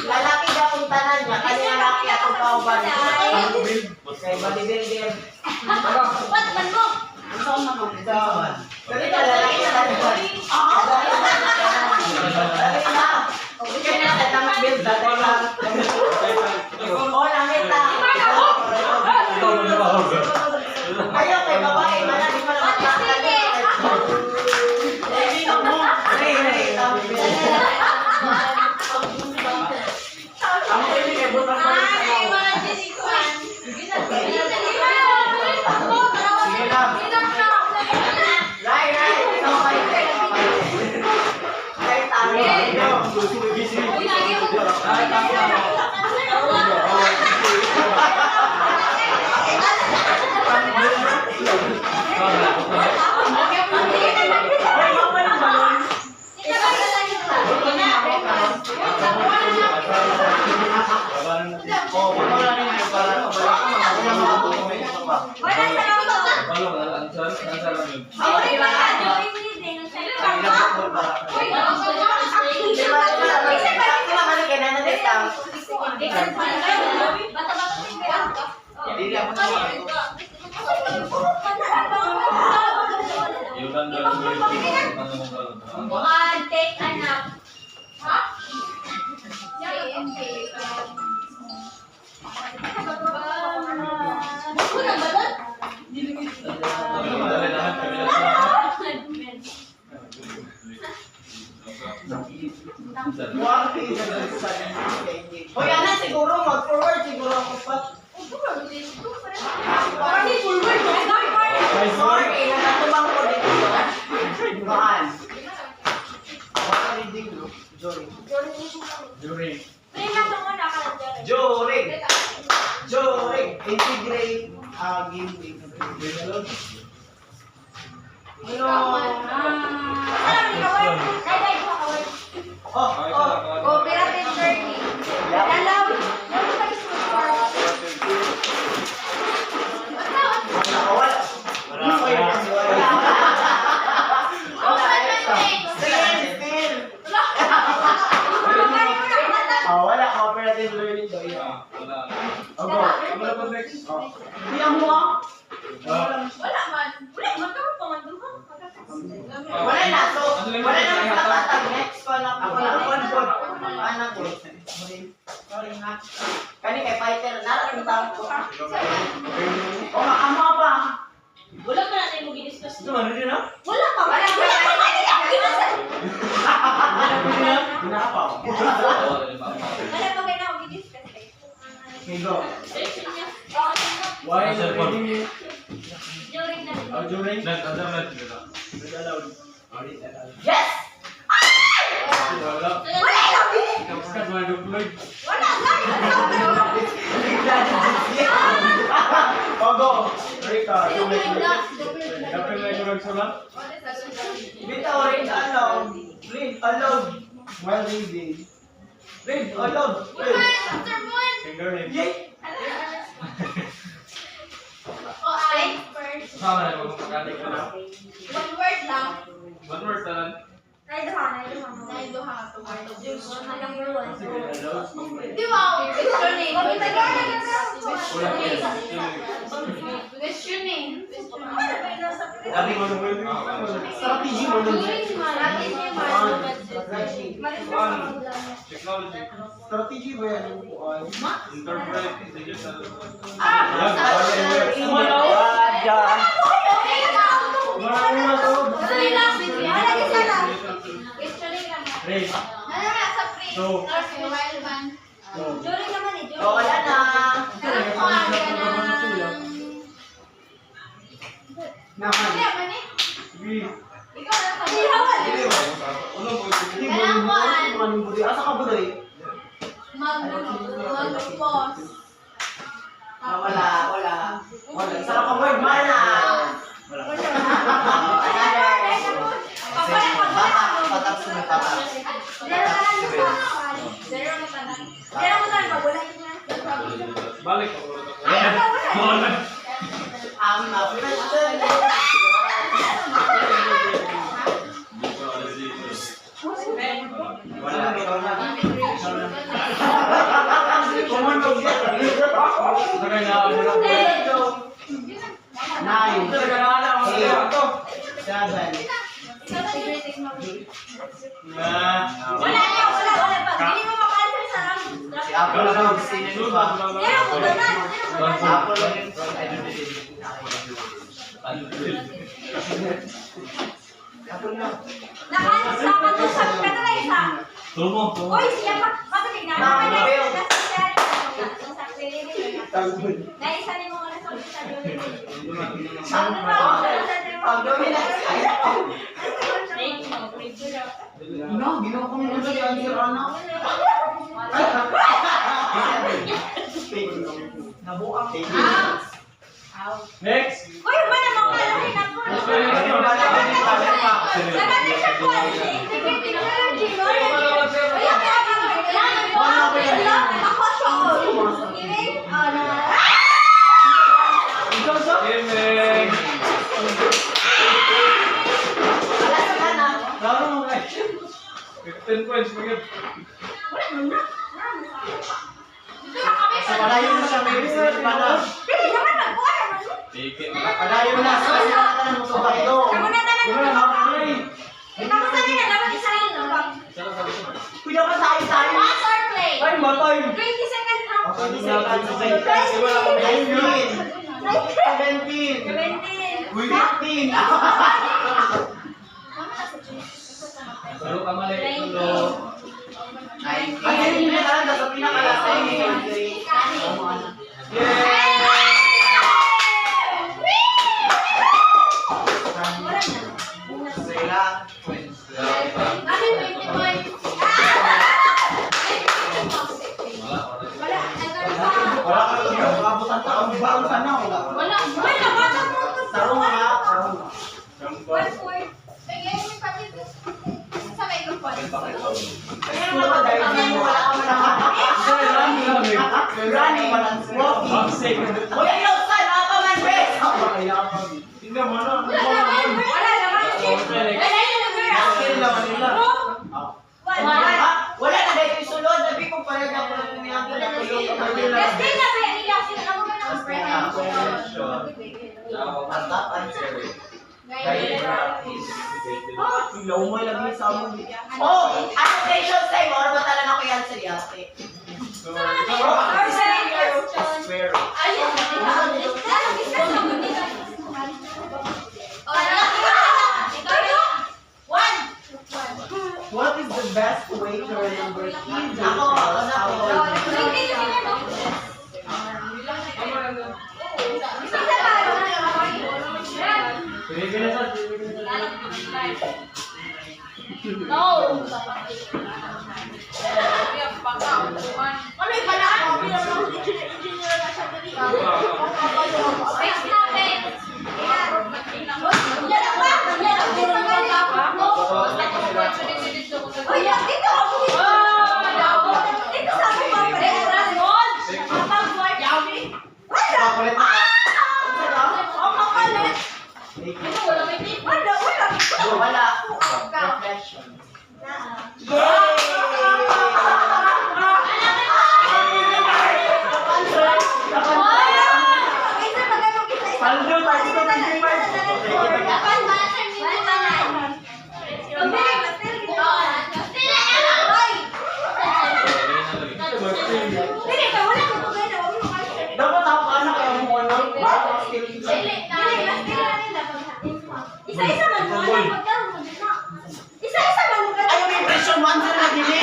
Lalaki na puntanan niya, kanya lalaki atong kauban. Kay bodybuilder. Ba't man mo? Dali ka, lalaki na lalaki. Dali na. Kaya na sa tamang build, dali na. O, langit na. Ayaw kay babae, mana di pa naman Take a nap. Huh? Hoy, ana siguro mag-forward siguro ako pa. Sorry, natubang ko dito. Bahan. Joring. Integrate game. Cooperative learning. Alam. Wala cooperative learning daw yun. Wala man karon pa man duha. Wala na, so wala na magkakatag next ko lang ako lang on-board. Anak ko. Sorry na. Kani kay fighter narating ta ko. O amo ba? Wala pa natin mo gi-discuss. Ano din na? Wala pa. Wala pa. Wala pa. Wala pa kay na mo gi-discuss. Go. Why is it fun? During na. During that other match. Yes! Wala. Wala lagi. Kat mga duploy. Wala lagi. Go. Rika, Dapat may kurang sulat. Bitaw rin allowed. Read allowed. While reading. Read allowed. Finger name. Yay! I first. Sama na kung pagkatik ka na. One word lang. One word talan. Naiduha. Number one. Di ba? Questioning. Wala. Questioning. Gabi mo strategy mo nun. Technology. Strategy ba yan yung buwan? Interpret digital. So, Wala na. Naman. sige. Asa ka budoy? Wala. Isa ka word mana. Patak sini patak. Balik. Ang na-question. Wala. Kumundog siya. Nine. 8. 7. Si Apple lang ang sinin pa. Apple lang yung Apple lang. Tumo. Uy, siya pa. Matulig na. Naisa ni mo na sa Pag-dominate kaya. Ginawa ko nila sa Yandir, anak. Nabuang. Next. Uy, wala mo kalahin ako. Amen. Laro mo guys. 15 points magiging. Sa malayo na siya, may research pa na. Take it. Malayo na, sa sinakatan mo sa kayo. Kuya ka sayo-sayo. Ay, matay. 20 seconds ha? 20 seconds. 19. 17. 15. Laro ka mali. Tulo. Ay, hindi na talaga sa pinakalasay ni Andre. Sila. Wala ka lang yung abutan ka. Ang baon ka na. Wala. Tarong nga. Wala ka dahil hindi mo wala ka running. Walking. Boxing. Wala yung saan. Wala ka man, bes. Tingnan mo na. Skill naman nila. Wala na dahil yung sulod. Sabi ko pala na po na niyangin na po yung Matap answer. Umay lagi sa amon. Oh, annotation say mo ba talaga ko yan sa yate. Swear. What is the best way to remember kids? Wala. Reflection. Paldo, tayo sa Isa-isa man mo, alam mo daw, isa-isa man mo ka. Ay, may impression 1 sir na gini.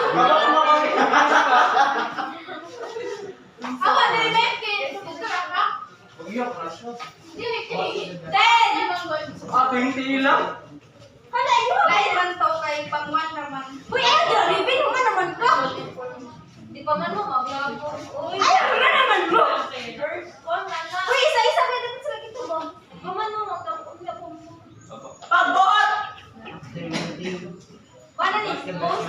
Baka kumakain. Ako, Direk, susurak ka? Pag-iyak na siya. Ten! Hindi lang. Hala, yun! Kaya man to, kay pangwan naman. Uy, Edo, Ribin, mo ka naman ka. Di pa man mo, mag-vlog. Ayaw mo na naman mo. Uy, isa-isa ka dapat sa ito mo. Gaman mo, mag-vlog mo. Pagbuot! Paano ni? Post?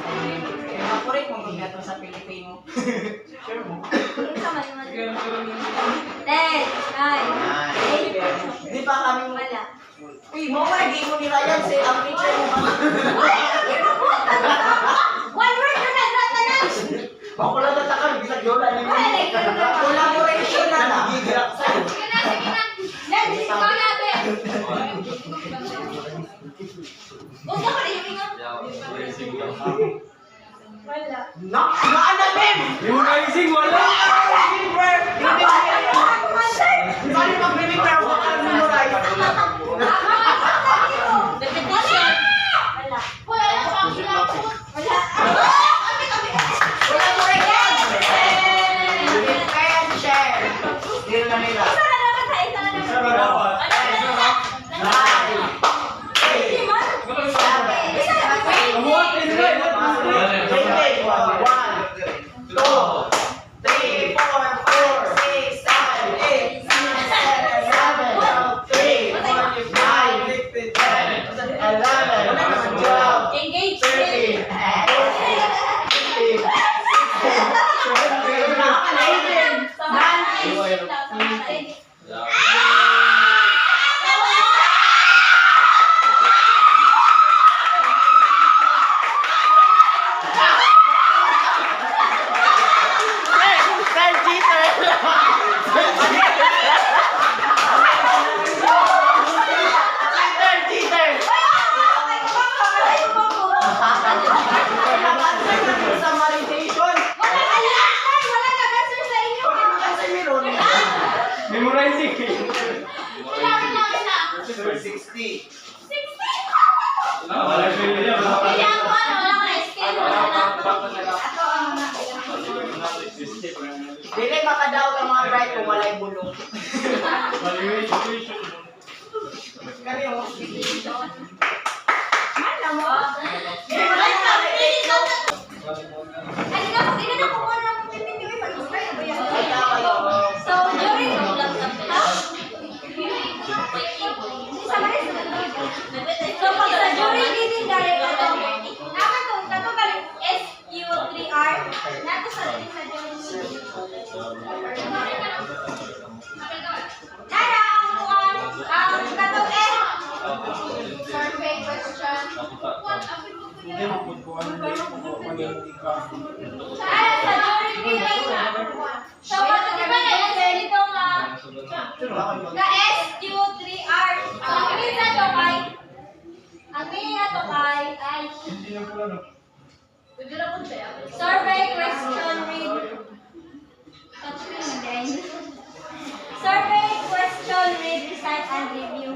Makurit mo magyato sa Pilipino. Sure mo. Yung sama yung Ten, nine, eight. Di ba kami Wala. Uy, mo di mo ni Ryan si ang teacher mo ba? Uy, kinubutan na ako. One word na nagtatanan. Ako lang natakan, bilang yola ni mo. Collaboration na na. Sige na. Yan, ikaw natin. Huwag ka pa rin yung ingat. Wala. Naanapin! Memorizing, wala! Saan yung mag-remember ako ang memorize? Repetition. Wala. Wala. Collaboration! Kaya share. Deal na nila. Isa na naman sa isa na naman. Nine. Hindi man. Isa na naman sa engage. Memorizing. 60. Wala siya yun. Dili makadaw ka mga bright kung walay bulong. Kani mo. Alam mo? So, during So, pag sa during meeting galing ito, naman to, kato galing SQ3R, nato sa during sa during meeting. Nara, ang kato survey question. Nara, sa during meeting na. So, kato di ba na yung dito nga SQ3R. Ang meaning na to kay ay survey question read. Survey question read, recite and review.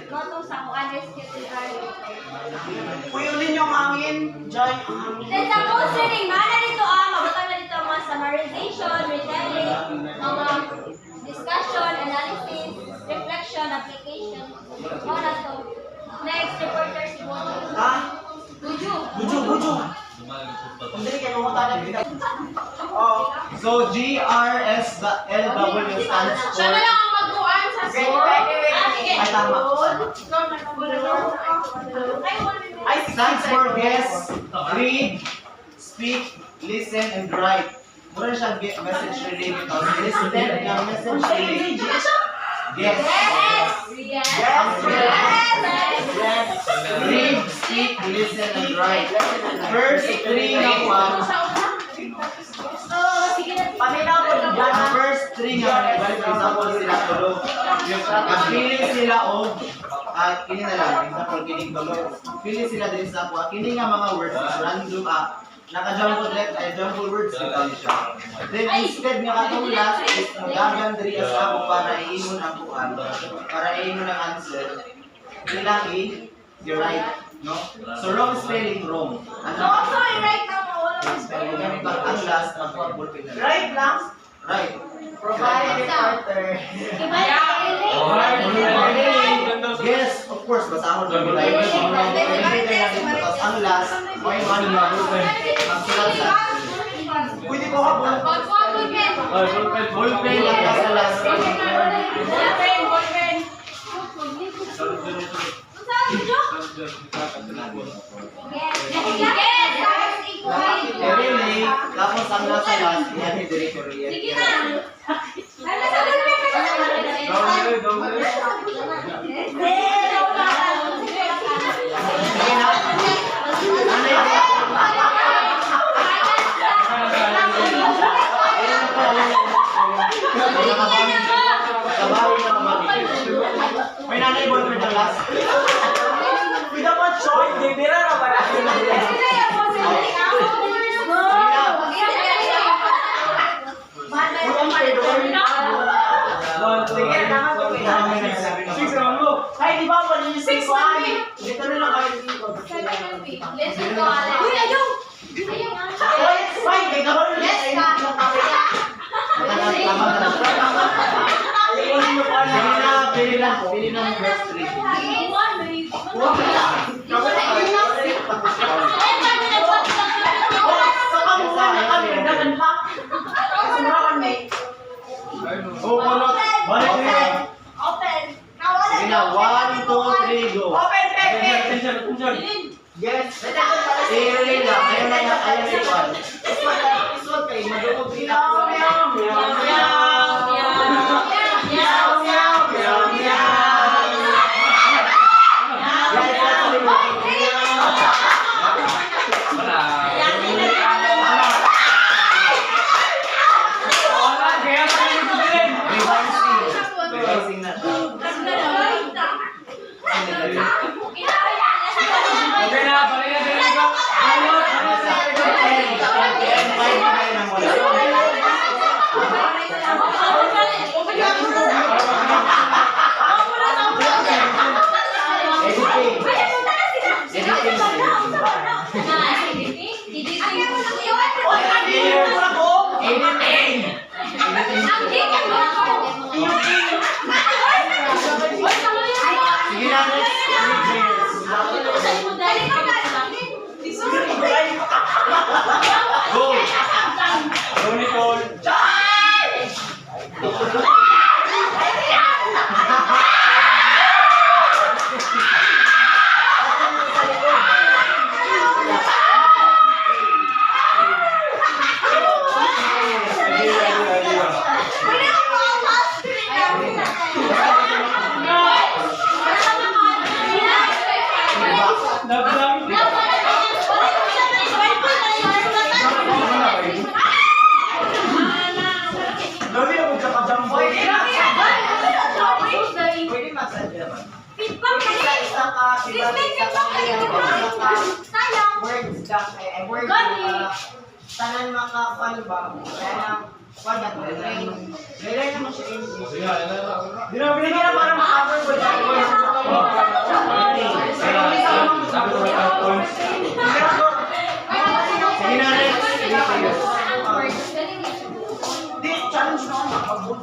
Notong sa kung SQ3R. Puyulin yung hangin. Joy ang hangin. Then sa concerning, mana dito mabutang na dito ang mga summarization, retelling, mga discussion, analysis, reflection, application. Mga to. Next, reporter si Bono. Ha? Buju. Buju. Hindi kayo mamutanan kita. Oh, So GRSLW stands Siya na for lang ang magkuhan sa Ay, tama. stands for guess, read, speak, listen, and write. Mura siyang message relay because listen ng message relay. Yes. Read, speak, listen, and write. First three ng one. Paminaw po ng Ang gana. first three nga balik example sila tulo. Ang pili sila og kini na lang example kining tulo. Pili sila din sa ako. Kini nga mga words is random naka-jumbled jumbled words ikaw siya. Then instead nga katong last is magagan diri as ako para iingon ang kuan, para iingon ang answer. Ilang i-write, no? So wrong spelling wrong. Ano? right now, wala Wrong spelling gamit lang ang last ang ballpen na. Right lang. Right. Provide reporter. Yes, of course, basahon lang nila. Tapos ang last, may ano na ballpen. Ang sulat sa. Pwede ko ha ballpen lang ka sa last. Really, tapos ang nasa last, yan ni Director Rian. May nanay boy ng last. Kita mo choice, bibira na ba natin? Sige, naman ko Six round mo. Ay, di ba, 161? Dito na lang kayo dito. Uy, ayaw! Oy, fine, kay Gabon ulit. Yes, ka. Pili ng best three. Oh, kulot. Sige na, 1, 2, 3, go. Open, back, Attention. Yes. I-relay lang. Ayaw na ikuan. Iswag kayo, madugog sila. Revising na siya. Okay na, balik na dito. Sige na, next. Go! Go, Nicole. Pwede masadya ba? Isa ka, words ka, words ka, tanan makakuan ba? Kaya na, kuan na, relay naman siya English. Hindi na para makakuan ko dyan. Sige na, next. Di, challenge na ako makabun.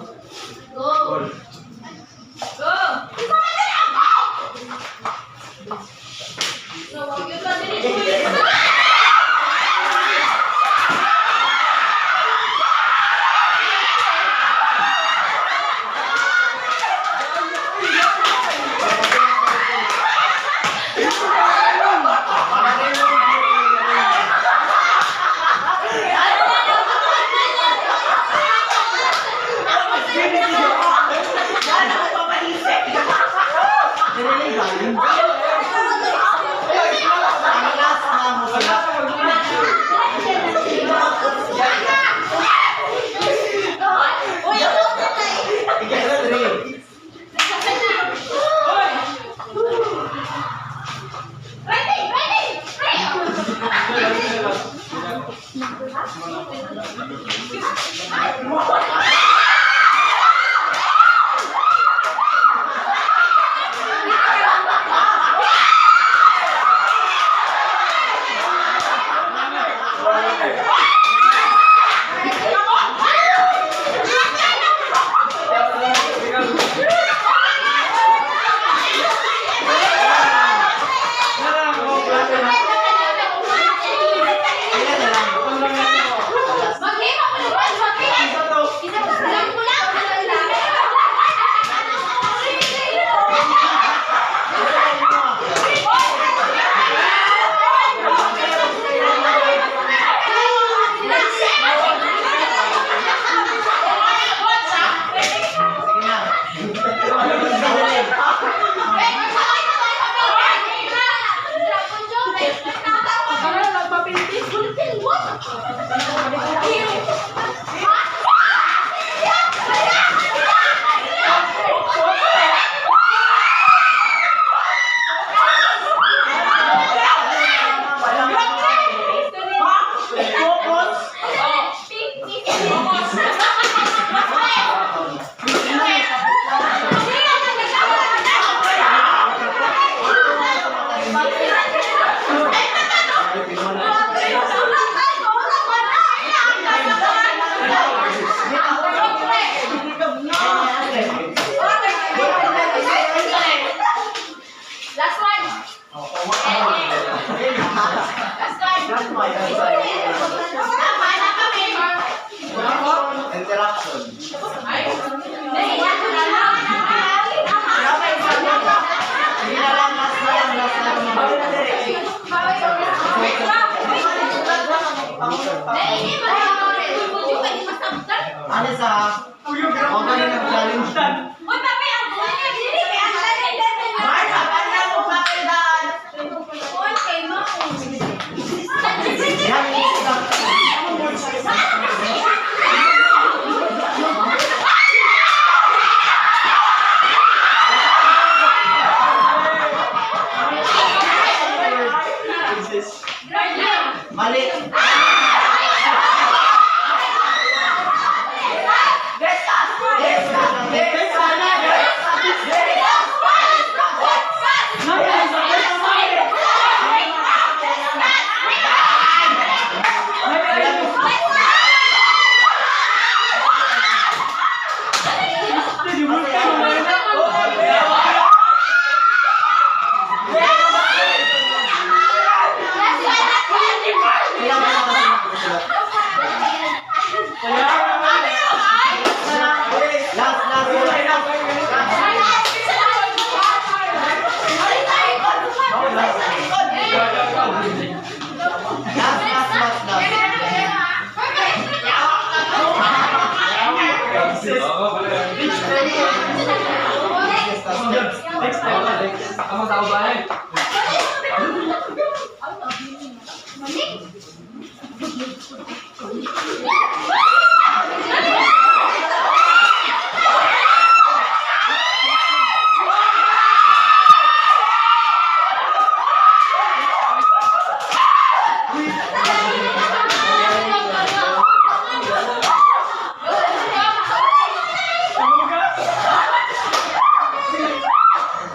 Ako sa ubahin.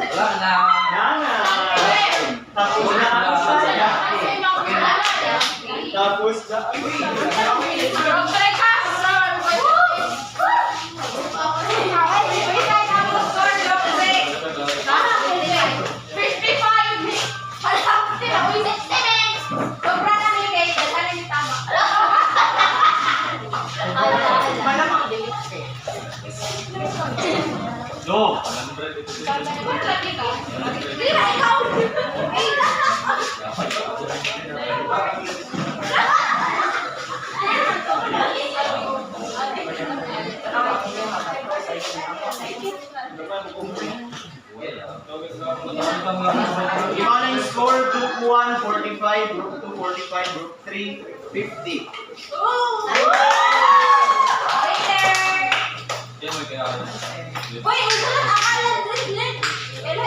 Wala na. Nana! Tapos na ang saya. Tapos na ang Malamang delete eh. No. Gimana yung score? Group 1, 45, Group 2, 45, Group 3, 50.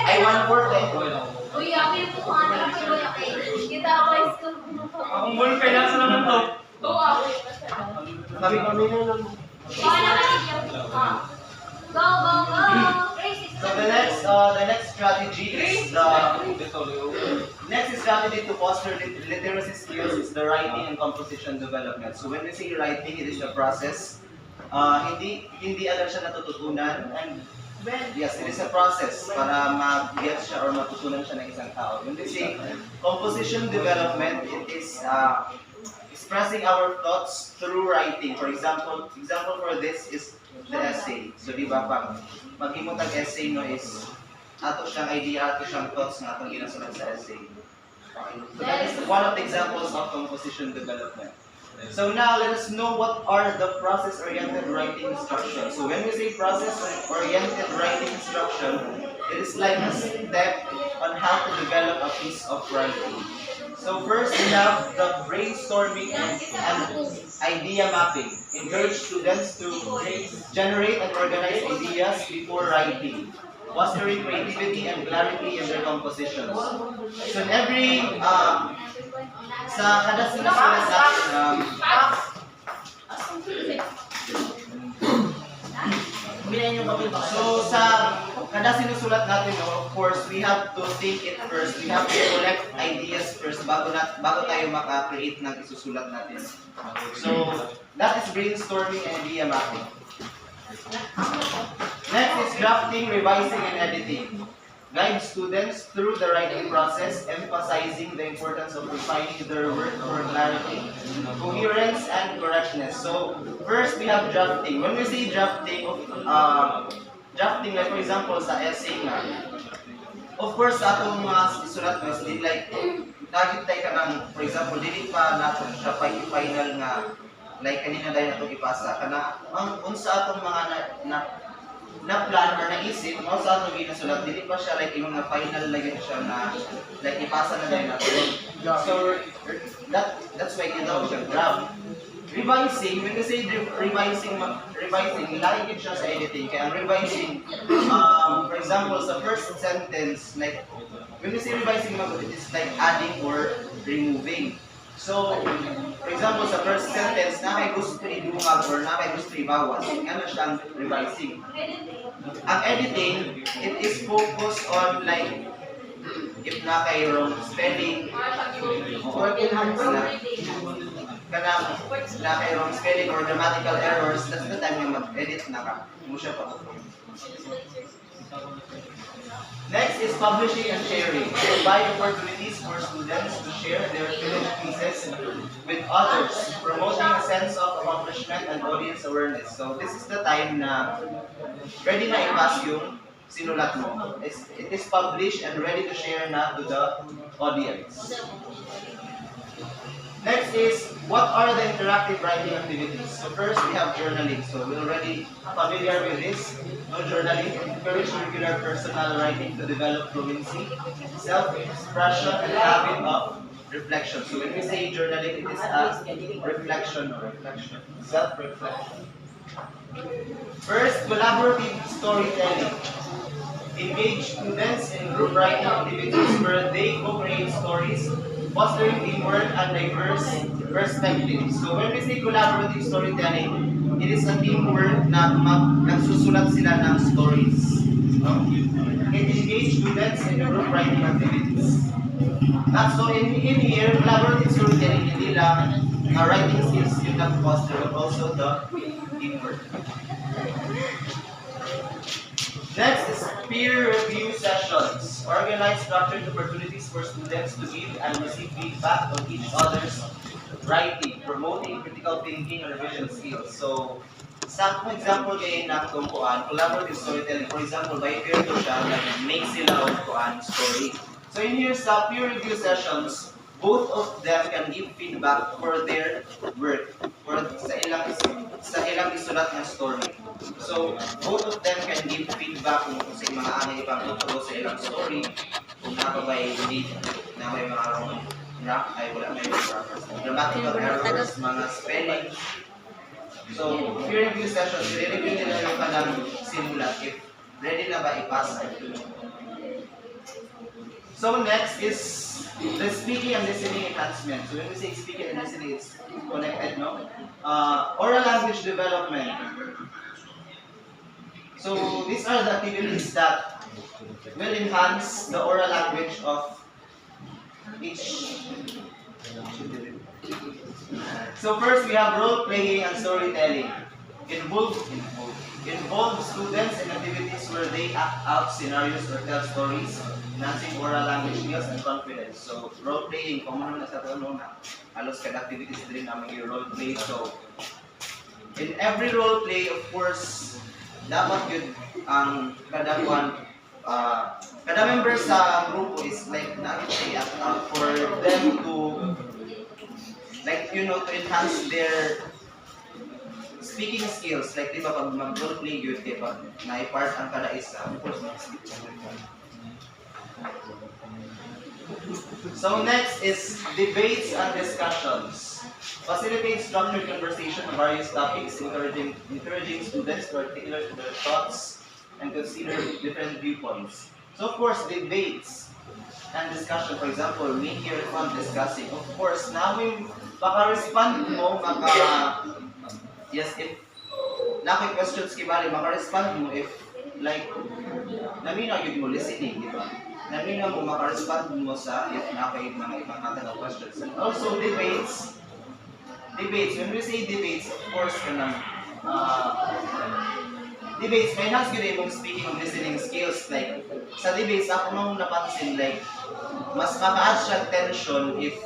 Ay, 1/4 eh. Akong ball kailangan naman to. Kami na lang. Go, go, go! So the next strategy is strategy to foster literacy skills is the writing and composition development. So when we say writing, it is a process. Hindi agad siya natututunan, and yes, it is a process para mag-get siya or matutunan siya ng isang tao. When we say composition development, it is expressing our thoughts through writing. For example for this is the essay. So di ba pag maghimot ang essay no is ato siyang idea, ato siyang thoughts na atong ginasulat sa essay. So that is one of the examples of composition development. So now let us know what are the process-oriented writing instructions. So when we say process-oriented writing instruction, it is like a step on how to develop a piece of writing. So first we have the brainstorming and idea mapping. Encourage students to generate and organize ideas before writing, fostering creativity and clarity in their compositions. So in every sa kada sinusulat natin so sa kada sinusulat natin of course we have to think it first. We have to collect ideas first bago tayo maka-create ng isusulat natin. So that is brainstorming and idea mapping. Next is drafting, revising, and editing. Guide students through the writing process, emphasizing the importance of refining their work for clarity, coherence, and correctness. So, first we have drafting. When we say drafting, drafting like for example sa essay nga, of course sa atong mga isulat mo is like, nagintay ka ng, for example, dili pa natin siya final nga, like kanina dahil natong ipasa, kana, unsa atong mga na plan or naisip mo sa atong ginasulat, dili pa siya like yung na final lagi siya na like ipasa na dahil natin. So that's why ginawa siya draft. Revising, when we say revising, lahi gid siya sa editing. Kaya ang revising, for example, sa first sentence, like when we say revising, it is like adding or removing. So, for example, sa first sentence, na may gusto idungag or na may gusto ibawas, ano siyang revising. Ang editing, it is focused on like, if na kay wrong spelling, or na kay wrong spelling or grammatical errors, that's the time na mag-edit na ka. Mo siya pa. Next is publishing and sharing. Provide opportunities for students to share their finished pieces with others, promoting a sense of accomplishment and audience awareness. So this is the time na ready na i-pass yung sinulat mo. It is published and ready to share na to the audience. Next is, what are the interactive writing activities? So first, we have journaling. So we're already familiar with this. No, journaling encourage regular personal writing to develop fluency, self-expression, and habit of reflection. So when we say journaling, it is a reflection or reflection, self-reflection. First, collaborative storytelling. Engage students in group writing activities where they co-create stories, fostering teamwork and diverse perspectives. So when we say collaborative storytelling, it is a teamwork na nagsusulat sila ng stories. No? It engage students in group writing activities. So in here, collaborative storytelling, hindi lang writing skills yung nag-foster, but also the teamwork. Next is peer review sessions. Organize structured opportunities for students to give and receive feedback on each other's writing, promoting critical thinking and revision skills. So, sa example kayo ng tungkuan, collaborative storytelling, for example, by peer to siya, make sila ng story. So in here sa peer review sessions, both of them can give feedback for their work, for sa ilang isulat ng story. So, both of them can give feedback kung sa mga anay ipang tuturo sa ilang story, kung nakabay hindi na may mga grammatical errors, mga spelling. So, peer review sessions, i-review nila yung kanilang simulat if ready na ba ipasa. So next is the speaking and listening enhancement. So when we say speaking and listening, it's connected, no? Oral language development. So these are the activities that will enhance the oral language of each. So first we have role playing and storytelling. Involve students in activities where they act out scenarios or tell stories, enhancing oral language skills and confidence. So role playing, common na sa tono na halos kada activities din namin yung role play. So in every role play, of course, dapat yun ang kada member sa grupo is like na-act out for them to to enhance their speaking skills. Like diba pag mag-role play yun, diba na-part ang kada isa, of course mag-speak. So next is debates and discussions. Facilitate structured conversation on various topics, encouraging students to articulate their thoughts and consider different viewpoints. So of course, debates and discussion, for example, me here if I'm discussing, of course, namin maka-respond mo, yes, if nakay questions kibali, maka-respond mo if like naminaw yun mo listening, di ba? Naminaw mo maka-respond mo sa if nakay mga ibang natin na questions. And also debates, when we say debates, of course, debates, may enhance yun yung speaking and listening skills. Like, sa debates, ako nung napansin, like, mas maka-add siya tension if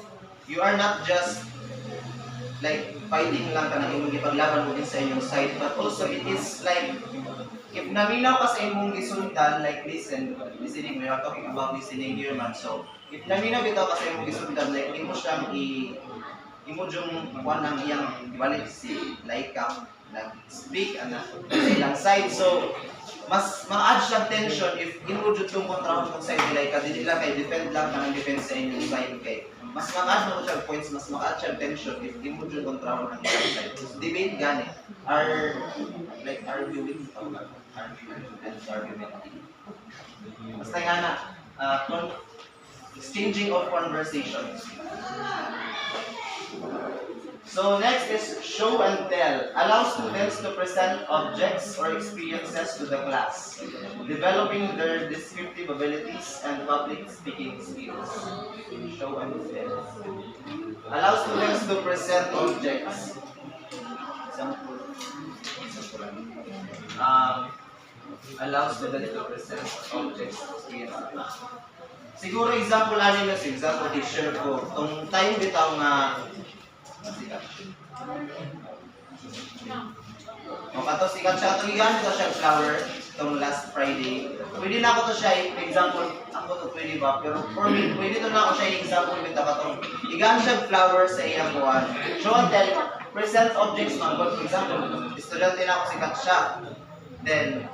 you are not just like fighting lang ka na imong ipaglaban mo din sa inyong side, but also it is like if naminaw ka sa imong gisundan, like listening, we are talking about listening here man. So if naminaw bitaw ka sa imong gisundan, like imo siyang imo yung kuan nang iyang ibalik si Laika nag-speak sa ilang side. So mas ma-add siyang tension if imo jud yung kontrahon kung side ni Laika, dili lang kay defend lang ka ng defense sa inyong side kay mas mag-add mo siya points, mas mag-add siya tension if di mo dyan kontraho ng isang side. So, debate gani are like arguing and argumentative. Basta nga na, exchanging of conversations. So next is show and tell. Allow students to present objects or experiences to the class, developing their descriptive abilities and public speaking skills. Show and tell. Allow students to present objects. Example. Allow students to present objects. Experiences. Siguro example ano na example teacher ko. Tong time bitaw nga o kato sikat siya ito yan, ito siya flower. itong last Friday. Pwede na ako to siya, example, ako to pwede ba? Pero for me, pwede to na ako siya example with ako to. Igaan siya flowers sa iyang buwan. Show and tell, present objects man. But for example, estudyante na ako si Katsha. Then,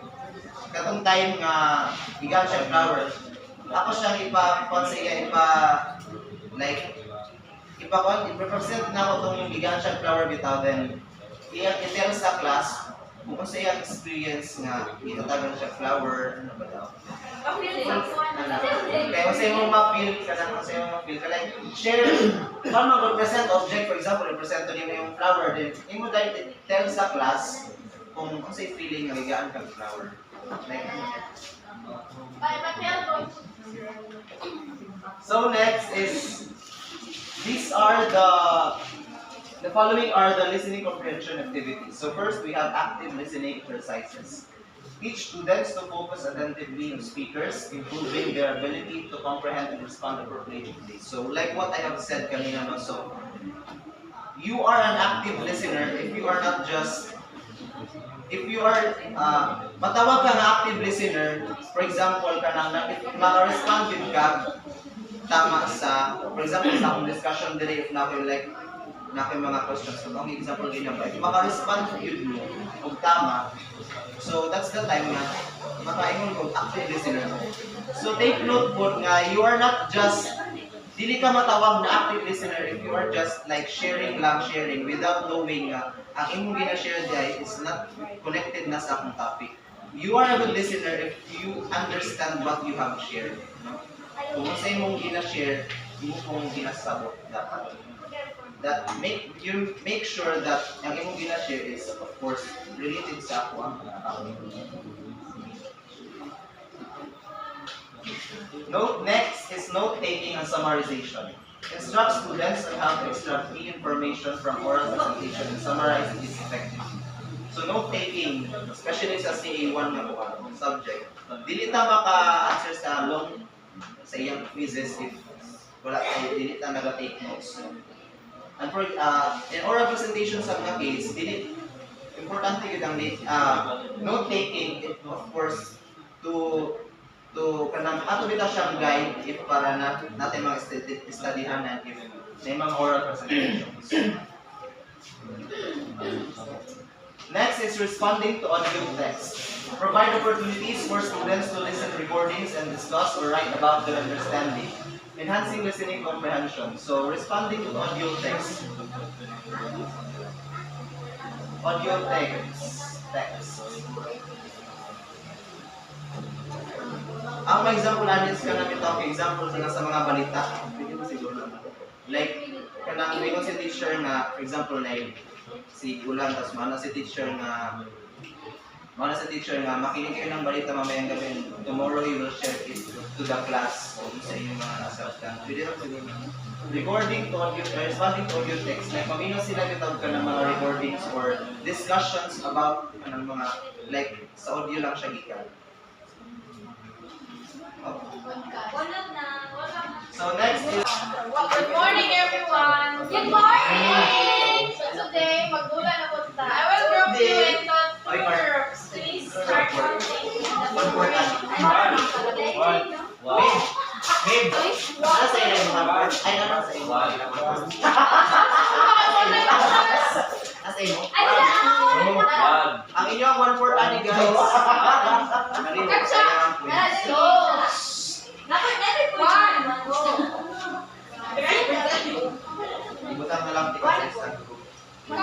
katong time nga, igaan siya flowers. Ako siyang ipa-pon sa iya, ipa-present na ako itong igaan siya flower bitaw. Then, i-tell sa class, kung sa iyang experience nga, itatagan siya flower, ano ba daw? Kaya kung sa iyong ma-feel, like, share, kung mag-present object, for example, i-present to niyo yung flower, then, mo dahil tell sa class, kung sa iyong feeling nga, igaan kang flower. Like, so next is, the following are the listening comprehension activities. So first, we have active listening exercises. Teach students to focus attentively on speakers, improving their ability to comprehend and respond appropriately. So like what I have said kanina, no? So you are an active listener if you are not just, matawag ka ng active listener, for example, maka-responsive ka, tama sa, for example, sa akong discussion today, if na mga questions. So, ang example ganyan ba? If maka-respond yun mo, kung tama, so that's the time na makaingon ko, active listener mo. So take note po nga, you are not just, dili ka matawag na active listener if you are just like sharing without knowing nga, ang imong gina-share guys is not connected na sa akong topic. You are a good listener if you understand what you have shared. No? Kung sa imong gina-share, imong ginasabot dapat. That make sure that ang imong gina-share is of course related sa ako ang topic. Next is note taking and summarization. Instruct students on how to extract key information from oral presentation and summarize it effectively. So note taking, especially sa CA1 nga po subject, dili ta maka-answer sa long sa iyang quizzes if wala tayo, dili ta naga-take notes. And for in oral presentation sa mga case, importante yun ang note taking, of course, to kanang ato bitaw siyang guide if para natin mga studyhan na if may mga oral presentations. Next is responding to audio text. Provide opportunities for students to listen to recordings and discuss or write about their understanding. Enhancing listening comprehension. So, responding to audio text. Audio text. Ang mga example natin ka namin ito, example sa mga balita. Pwede mo siguro naman. Like, kanang may si teacher na, for example, like, si Kulan, tapos mana si teacher na makinig kayo ng balita mamayang gabi. Tomorrow you will share it to the class o sa inyong mga nasastan. Pwede na pwede na. Responding to audio text. Like, pamino sila kitawag ka ng mga recordings or discussions about ng mga, like, sa audio lang siya gikan. So next is Good morning, everyone. Good morning. So today, magdulan ako ta. I will group you into two groups. Please start counting. Babe, ano sa inyo mga words? Ay, ano sa inyo? Nasa inyo? Ang inyong 1/4 ani guys. Nalimutan sa inyo ang quiz. Ibutan na lang tika sa isang group. Ito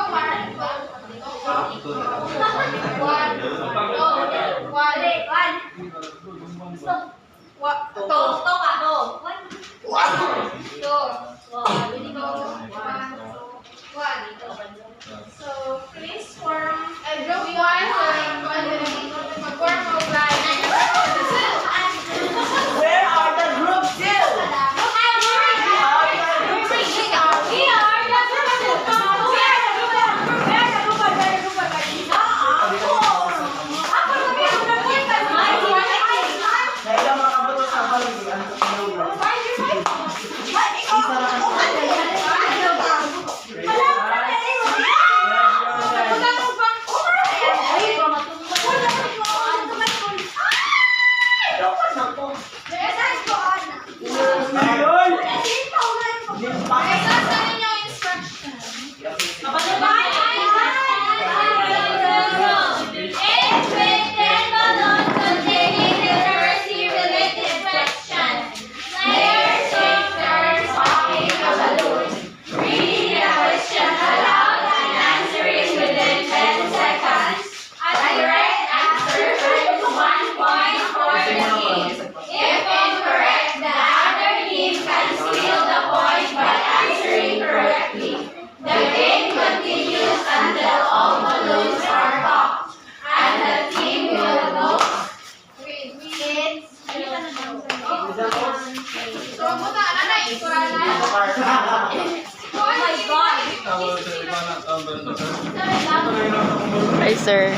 na lang. So please form a group one. Form of line. Where are the group two? Kaya makabuto sa balik. Ano sa inyo? Isa lang ang If incorrect, the other team can steal the point by answering correctly. The game continues until all balloons are popped, and the team will go. Oh my God! Hi, sir.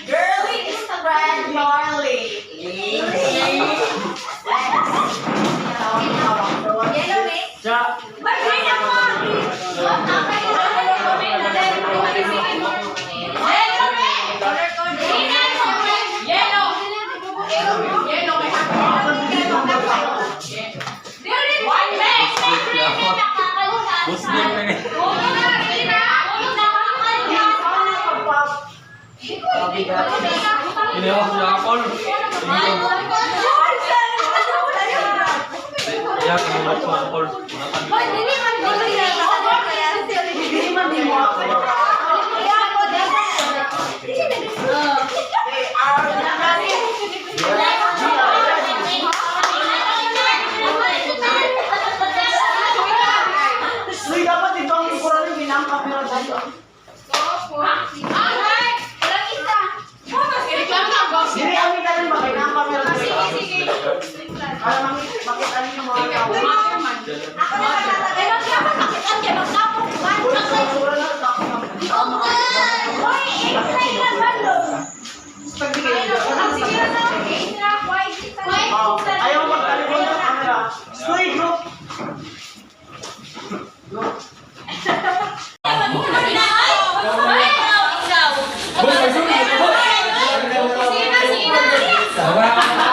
Girly Instagram, Marley. Yellow mate? Siya. Ba't green ako? Yellow mate! Color code. Green ako. Yellow. Yellow. One mate. Muslim na nga. Inihaw siya ako. Kaya kinihaw siya ako. Uy, dapat ibang ikuran yung binang-camera dito. Hindi, amin na rin ba? Binang-camera dito. Para makita niyo yung mga tao. Sura na ito. Ayaw magtalikod ng camera. Stoy, group. Wala ka na.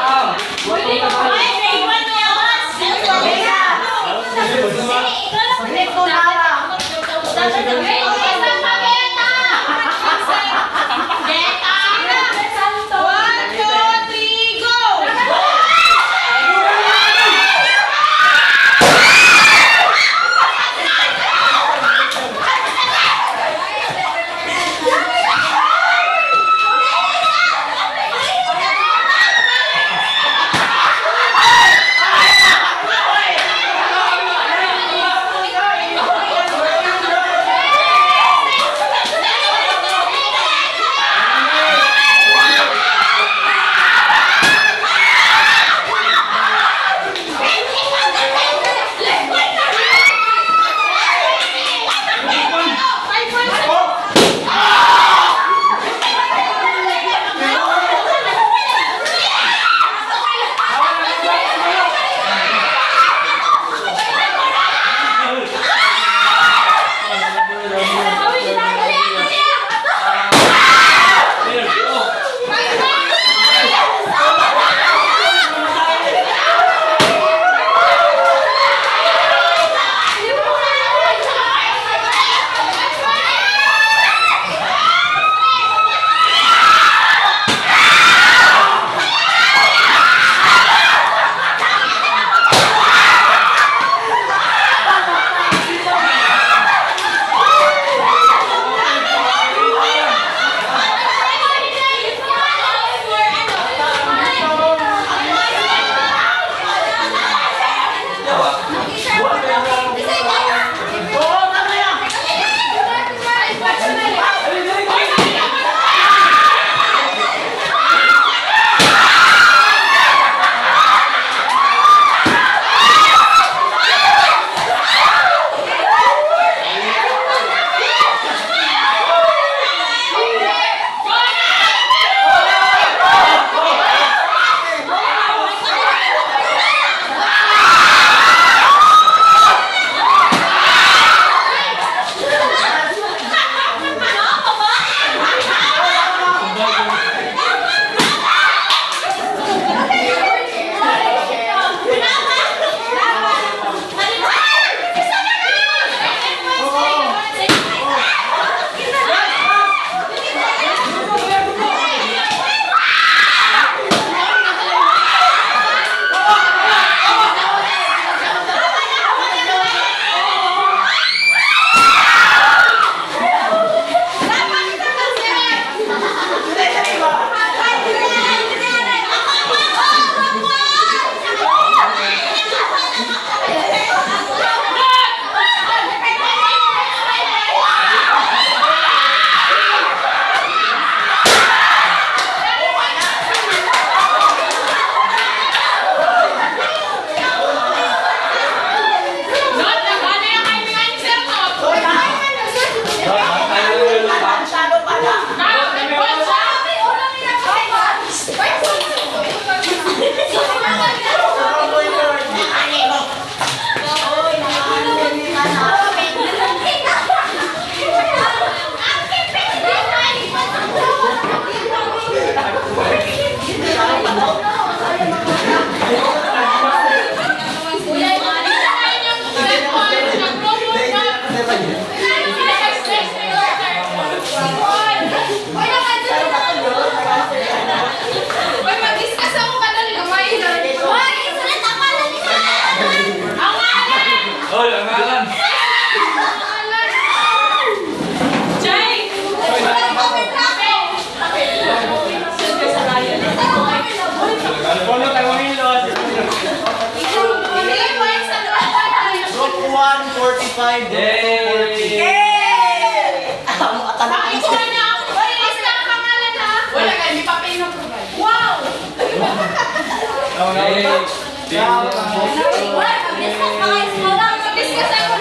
Wala, mag-discuss pa kayo. Wala, mag-discuss tayo.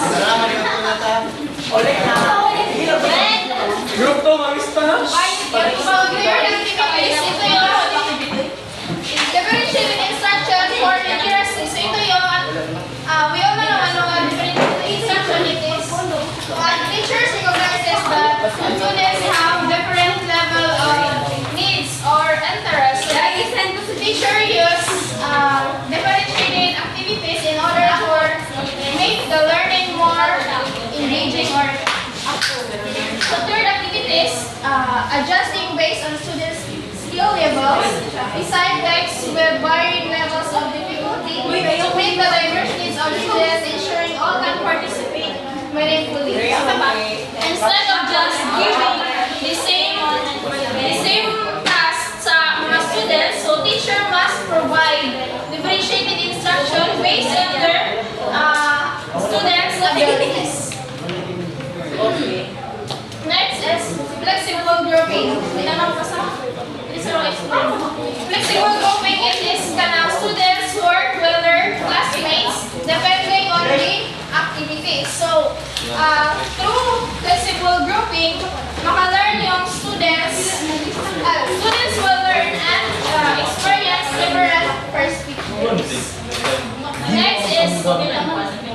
Salamat yung tunatan. Ulit na. Group to, mamista na. Differentiating instruction for literacy. So ito yung, we all know naman yung different instruction it is. Teachers recognizes that students have different level of needs or interests. So teacher use differentiating activities in order for make the learning more engaging or so third activities, adjusting based on students' skill levels, design text with varying levels of difficulty to meet the diverse needs of students, ensuring all can participate meaningfully. Instead of just giving the same task sa mga students, so teacher must provide differentiated instruction based on their students' abilities. Next is flexible grouping. Flexible grouping it is kana students work with their classmates depending on the activities. So, through flexible grouping, maka-learn yung students will learn and experience different perspectives. Next is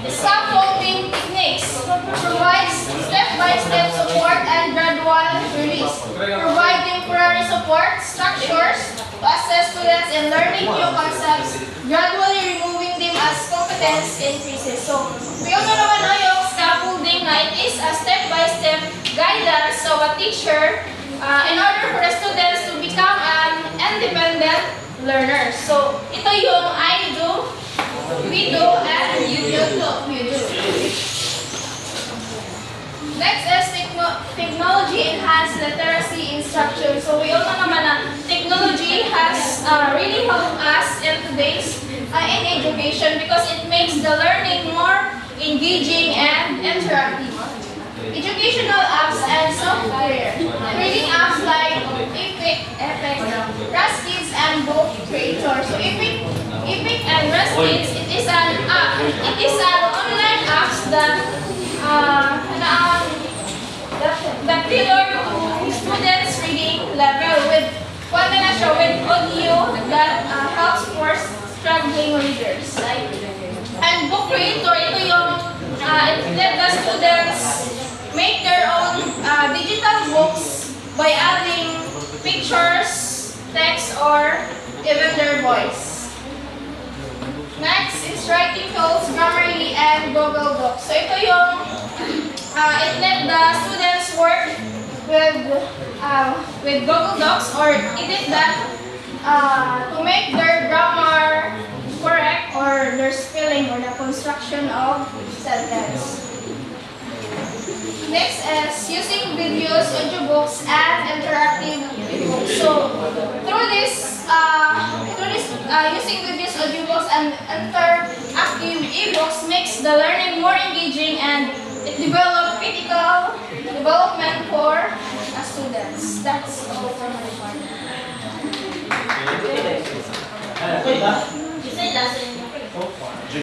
scaffolding techniques. Provides step-by-step support and gradual release. Provide temporary support structures to assess students in learning new concepts, gradually removing them as competence increases. So, we all know naman no, yung scaffolding na it is a step-by-step guidance of a teacher in order for the students to become an independent learner. So, ito yung I do, we do, and you do. Next is technology-enhanced literacy instruction. So we all know naman na technology has really helped us in today's in education because it makes the learning more engaging and interactive. Educational apps and software. Reading apps like Epic, Raskids, and Book Creator. So Epic and Raskids, it is an online apps that tailor to students' reading level with audio that helps for struggling readers. And Book Creator, ito yung it let the students make their own digital books by adding pictures, text, or even their voice. Next is writing tools, Grammarly, and Google Docs. So ito yung it let the students work with Google Docs or edit that to make their grammar correct or their spelling or the construction of sentence. Next is using videos, audiobooks, and interactive ebooks. So through this using videos, audiobooks, and interactive ebooks makes the learning more engaging and it develops critical development for students. That's all for my